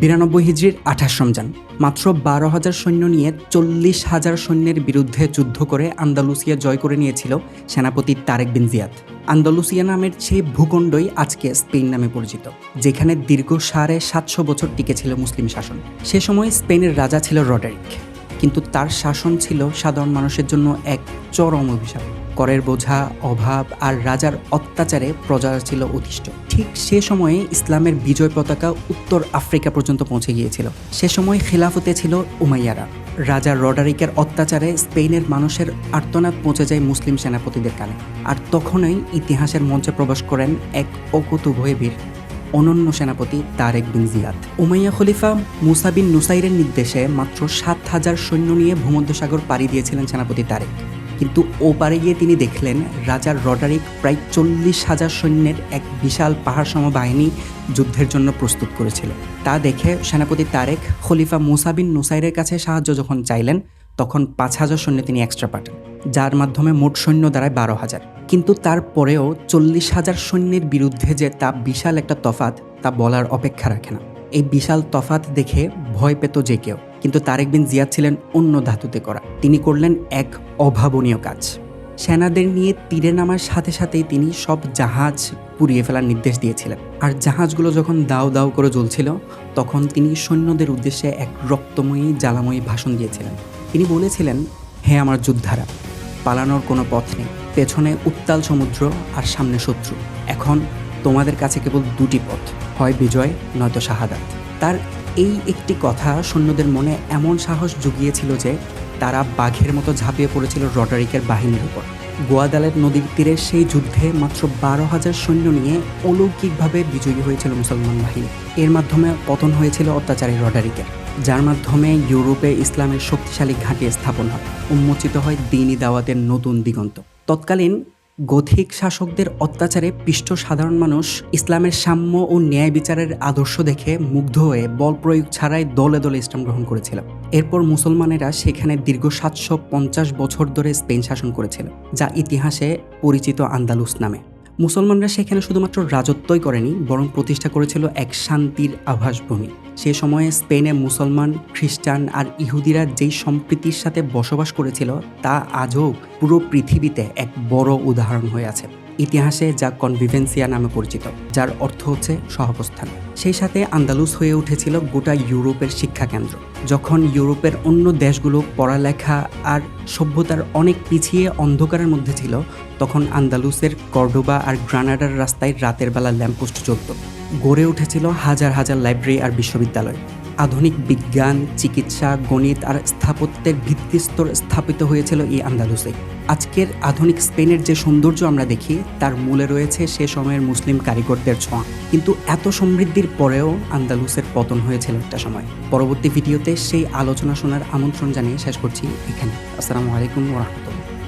92 হিজরির 28 রমজান মাত্র 12,000 সৈন্য নিয়ে 40,000 সৈন্যের বিরুদ্ধে যুদ্ধ করে আন্দালুসিয়া জয় করে নিয়েছিল সেনাপতি তারেক বিন জিয়াদ। আন্দালুসিয়া নামের সেই ভূখণ্ডই আজকে স্পেন নামে পরিচিত, যেখানে দীর্ঘ 750 বছর টিকেছিল মুসলিম শাসন। সে সময় স্পেনের রাজা ছিল রডেরিক, কিন্তু তার শাসন ছিল সাধারণ মানুষের জন্য এক চরম অভিশাপ। করের বোঝা, অভাব আর রাজার অত্যাচারে প্রজারা ছিল অতিষ্ঠ। ঠিক সে সময়ে ইসলামের বিজয় পতাকা উত্তর আফ্রিকা পর্যন্ত পৌঁছে গিয়েছিল। সে সময় খিলাফতে ছিল উমাইয়ারা। রাজা রডারিকের অত্যাচারে স্পেনের মানুষের আর্তনাদ পৌঁছে যায় মুসলিম সেনাপতিদের কানে। আর তখনই ইতিহাসের মঞ্চে প্রবেশ করেন এক অকুতুভয় বীর, অনন্য সেনাপতি তারেক বিন জিয়াদ। উমাইয়া খলিফা মুসা বিন নুসাইরের নির্দেশে মাত্র 7,000 সৈন্য নিয়ে ভূমধ্যসাগর পাড়ি দিয়েছিলেন সেনাপতি তারেক। কিন্তু ওপারে গিয়ে তিনি দেখলেন রাজা রডারিক প্রায় 40,000 সৈন্যের এক বিশাল পাহাড়সম বাহিনী যুদ্ধের জন্য প্রস্তুত করেছিল। তা দেখে সেনাপতি তারেক খলিফা মুসা বিন নুসাইরের কাছে সাহায্য যখন চাইলেন, তখন 5,000 সৈন্য তিনি এক্সট্রা পাঠান, যার মাধ্যমে মোট সৈন্য দাঁড়ায় 12,000। কিন্তু তারপরেও 40,000 সৈন্যের বিরুদ্ধে যে তা বিশাল একটা তফাৎ, তা বলার অপেক্ষা রাখে না। এই বিশাল তফাৎ দেখে ভয় পেত যে কেউ, কিন্তু তারেক বিন জিয়াদ ছিলেন অন্য ধাতুতে করা। তিনি করলেন এক অভাবনীয় কাজ। সেনাদের নিয়ে তীরে নামার সাথে সাথেই তিনি সব জাহাজ পুড়িয়ে ফেলার নির্দেশ দিয়েছিলেন। আর জাহাজগুলো যখন দাউ দাউ করে জ্বলছিল, তখন তিনি সৈন্যদের উদ্দেশ্যে এক রক্তময়ী জ্বালাময়ী ভাষণ দিয়েছিলেন। তিনি বলেছিলেন, হে আমার যোদ্ধারা, পালানোর কোনো পথ নেই। পেছনে উত্তাল সমুদ্র আর সামনে শত্রু। এখন তোমাদের কাছে কেবল দুটি পথ, হয় বিজয় নয়তো শাহাদাত। তার এই একটি কথা সৈন্যদের মনে এমন সাহস জুগিয়েছিল যে তারা বাঘের মতো ঝাঁপিয়ে পড়েছিল রডারিকের বাহিনীর উপর। গোয়াদালের নদীর তীরে সেই যুদ্ধে মাত্র 12,000 সৈন্য নিয়ে অলৌকিকভাবে বিজয়ী হয়েছিল মুসলমান বাহিনী। এর মাধ্যমে পতন হয়েছিল অত্যাচারী রডারিকের, যার মাধ্যমে ইউরোপে ইসলামের শক্তিশালী ঘাঁটি স্থাপন হয়। উন্মোচিত হয় দ্বীনি দাওয়াতের নতুন দিগন্ত। তৎকালীন গথিক শাসকদের অত্যাচারে পিষ্ট সাধারণ মানুষ ইসলামের সাম্য ও ন্যায় বিচারের আদর্শ দেখে মুগ্ধ হয়ে বল প্রয়োগ ছাড়াই দলে দলে ইসলাম গ্রহণ করেছিল। এরপর মুসলমানেরা সেখানে দীর্ঘ 750 বছর ধরে স্পেন শাসন করেছিল, যা ইতিহাসে পরিচিত আন্দালুস নামে। মুসলমানরা সেখানে শুধুমাত্র রাজত্বই করেনি, বরং প্রতিষ্ঠা করেছিল এক শান্তির আভাসভূমি। সে সময়ে স্পেনে মুসলমান, খ্রিস্টান আর ইহুদিরা যেই সম্প্রীতির সাথে বসবাস করেছিল, তা আজও পুরো পৃথিবীতে এক বড় উদাহরণ হয়ে আছে। ইতিহাসে যা কনভিভেন্সিয়া নামে পরিচিত, যার অর্থ হচ্ছে সহাবস্থান। সেই সাথে আন্দালুস হয়ে উঠেছিল গোটা ইউরোপের শিক্ষা কেন্দ্র। যখন ইউরোপের অন্য দেশগুলো পড়ালেখা আর সভ্যতার অনেক পিছিয়ে অন্ধকারের মধ্যে ছিল, তখন আন্দালুসের কর্ডোবা আর গ্রানাডার রাস্তায় রাতের বেলা ল্যাম্পপোস্ট জ্বলত। গড়ে উঠেছিল হাজার হাজার লাইব্রেরি আর বিশ্ববিদ্যালয়। আধুনিক বিজ্ঞান, চিকিৎসা, গণিত আর স্থাপত্যের ভিত্তিস্তর স্থাপিত হয়েছিল এই আন্দালুসে। আজকের আধুনিক স্পেনের যে সৌন্দর্য আমরা দেখি, তার মূলে রয়েছে সে সময়ের মুসলিম কারিগরদের ছোঁয়া। কিন্তু এত সমৃদ্ধির পরেও আন্দালুসের পতন হয়েছিল একটা সময়। পরবর্তী ভিডিওতে সেই আলোচনা শোনার আমন্ত্রণ জানিয়ে শেষ করছি এখানে। আসসালামু আলাইকুম ওয়া রাহমাতুল্লাহ।